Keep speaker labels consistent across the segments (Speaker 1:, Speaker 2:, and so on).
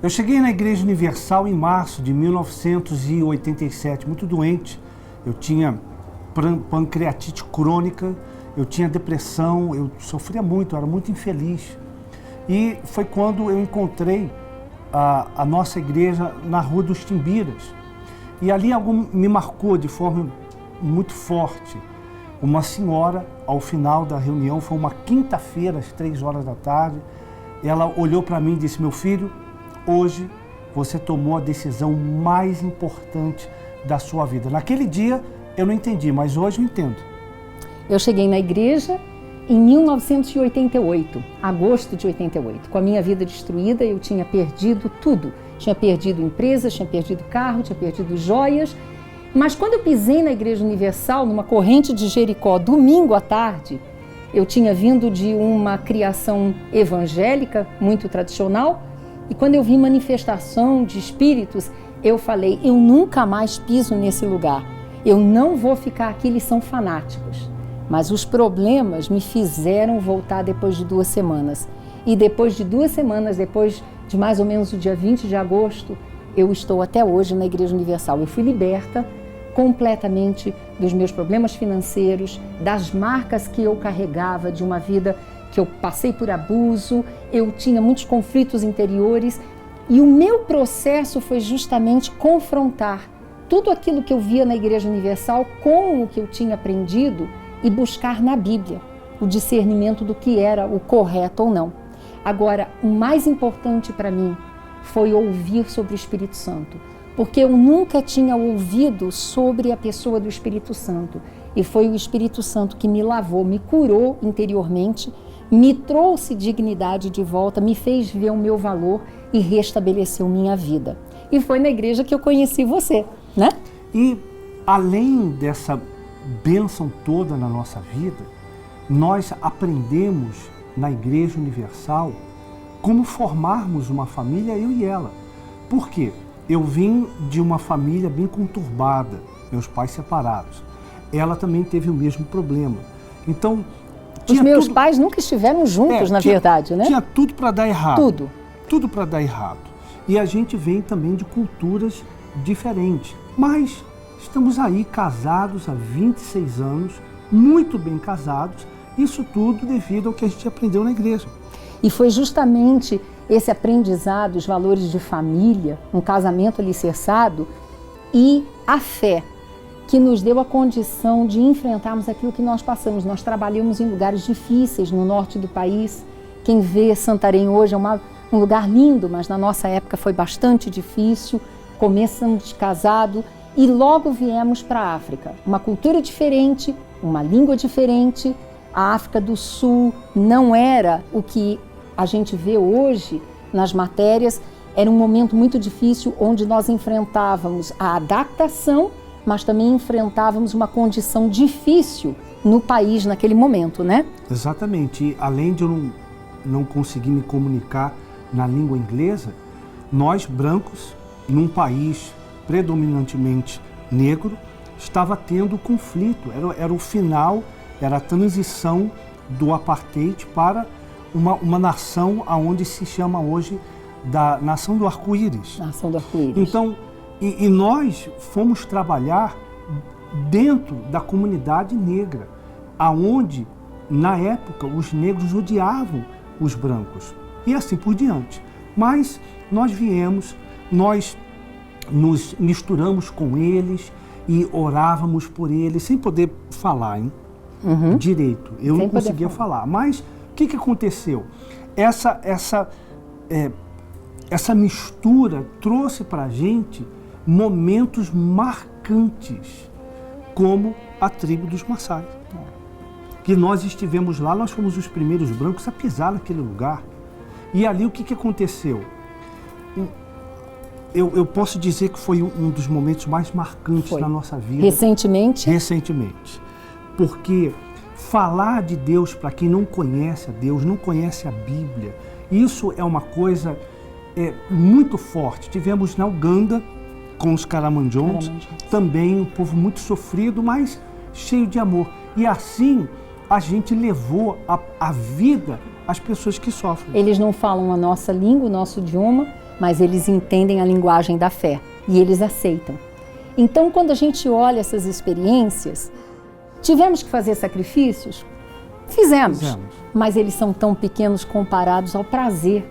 Speaker 1: Eu cheguei na Igreja Universal em março de 1987, muito doente. Eu tinha pancreatite crônica, eu tinha depressão, eu sofria muito, eu era muito infeliz. E foi quando eu encontrei a nossa igreja na Rua dos Timbiras. E ali algo me marcou de forma muito forte. Uma senhora, ao final da reunião, foi uma quinta-feira, às 3 horas da tarde, ela olhou para mim e disse: meu filho, hoje você tomou a decisão mais importante da sua vida. Naquele dia eu não entendi, mas hoje eu entendo.
Speaker 2: Eu cheguei na igreja em 1988, agosto de 88. Com a minha vida destruída, eu tinha perdido tudo. Tinha perdido empresas, tinha perdido carro, tinha perdido joias. Mas quando eu pisei na Igreja Universal, numa corrente de Jericó, domingo à tarde, eu tinha vindo de uma criação evangélica muito tradicional, e quando eu vi manifestação de espíritos, eu falei: eu nunca mais piso nesse lugar, eu não vou ficar aqui, eles são fanáticos. Mas os problemas me fizeram voltar depois de 2 semanas. E depois de 2 semanas, depois de mais ou menos o dia 20 de agosto, eu estou até hoje na Igreja Universal. Eu fui liberta completamente dos meus problemas financeiros, das marcas que eu carregava de uma vida que eu passei por abuso, eu tinha muitos conflitos interiores, e o meu processo foi justamente confrontar tudo aquilo que eu via na Igreja Universal com o que eu tinha aprendido e buscar na Bíblia o discernimento do que era o correto ou não. Agora, o mais importante para mim foi ouvir sobre o Espírito Santo, porque eu nunca tinha ouvido sobre a pessoa do Espírito Santo, e foi o Espírito Santo que me lavou, me curou interiormente, me trouxe dignidade de volta, me fez ver o meu valor e restabeleceu minha vida. E foi na igreja que eu conheci você, né?
Speaker 1: E além dessa bênção toda na nossa vida, nós aprendemos na Igreja Universal como formarmos uma família, eu e ela. Por quê? Eu vim de uma família bem conturbada, meus pais separados. Ela também teve o mesmo problema. Então,
Speaker 2: os meus pais nunca estiveram juntos, na verdade, né?
Speaker 1: Tinha tudo para dar errado.
Speaker 2: Tudo.
Speaker 1: Tudo para dar errado. E a gente vem também de culturas diferentes. Mas estamos aí casados há 26 anos, muito bem casados, isso tudo devido ao que a gente aprendeu na igreja.
Speaker 2: E foi justamente esse aprendizado, os valores de família, um casamento alicerçado e a fé que nos deu a condição de enfrentarmos aquilo que nós passamos. Nós trabalhamos em lugares difíceis no norte do país. Quem vê Santarém hoje é um lugar lindo, mas na nossa época foi bastante difícil. Começamos casado e logo viemos para a África. Uma cultura diferente, uma língua diferente. A África do Sul não era o que a gente vê hoje nas matérias. Era um momento muito difícil onde nós enfrentávamos a adaptação, mas também enfrentávamos uma condição difícil no país naquele momento, né?
Speaker 1: Exatamente. E além de eu não conseguir me comunicar na língua inglesa, nós brancos, num país predominantemente negro, estava tendo conflito. Era o final, era a transição do apartheid para uma nação aonde se chama hoje da Nação do Arco-Íris.
Speaker 2: Nação do Arco-Íris.
Speaker 1: Então, e nós fomos trabalhar dentro da comunidade negra, aonde, na época, os negros odiavam os brancos, e assim por diante. Mas nós viemos, nós nos misturamos com eles e orávamos por eles, sem poder falar, hein? Direito. Eu não conseguia falar. Mas o que aconteceu? Essa mistura trouxe para a gente momentos marcantes, como a tribo dos Maçais. Que nós estivemos lá, nós fomos os primeiros brancos a pisar naquele lugar. E ali o que aconteceu? Eu posso dizer que foi um dos momentos mais marcantes na nossa vida.
Speaker 2: Recentemente?
Speaker 1: Recentemente. Porque falar de Deus para quem não conhece a Deus, não conhece a Bíblia, isso é uma coisa muito forte. Tivemos na Uganda, com os Caramanjões, também um povo muito sofrido, mas cheio de amor. E assim a gente levou a vida às pessoas que sofrem.
Speaker 2: Eles não falam a nossa língua, o nosso idioma, mas eles entendem a linguagem da fé e eles aceitam. Então, quando a gente olha essas experiências, tivemos que fazer sacrifícios? Fizemos, mas eles são tão pequenos comparados ao prazer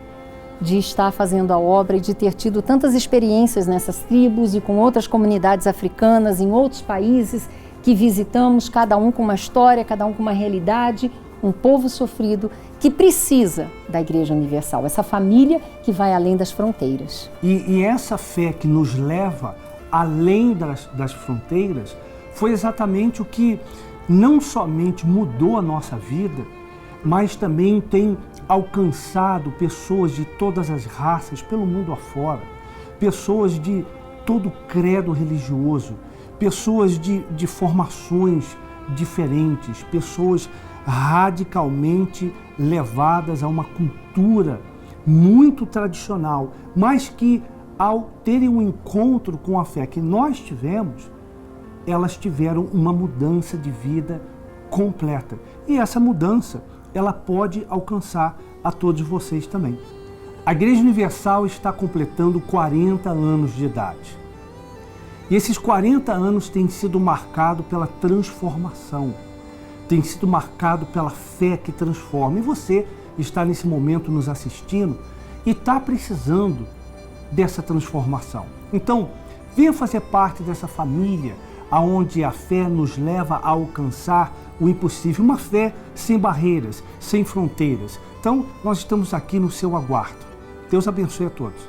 Speaker 2: de estar fazendo a obra e de ter tido tantas experiências nessas tribos e com outras comunidades africanas, em outros países que visitamos, cada um com uma história, cada um com uma realidade, um povo sofrido que precisa da Igreja Universal, essa família que vai além das fronteiras.
Speaker 1: E essa fé que nos leva além das fronteiras foi exatamente o que não somente mudou a nossa vida, mas também tem alcançado pessoas de todas as raças pelo mundo afora, pessoas de todo credo religioso, pessoas de formações diferentes, pessoas radicalmente levadas a uma cultura muito tradicional, mas que ao terem um encontro com a fé que nós tivemos, elas tiveram uma mudança de vida completa. E essa mudança, ela pode alcançar a todos vocês também. A Igreja Universal está completando 40 anos de idade. E esses 40 anos têm sido marcados pela transformação, têm sido marcados pela fé que transforma. E você está nesse momento nos assistindo e está precisando dessa transformação. Então, venha fazer parte dessa família aonde a fé nos leva a alcançar o impossível, uma fé sem barreiras, sem fronteiras. Então, nós estamos aqui no seu aguardo. Deus abençoe a todos.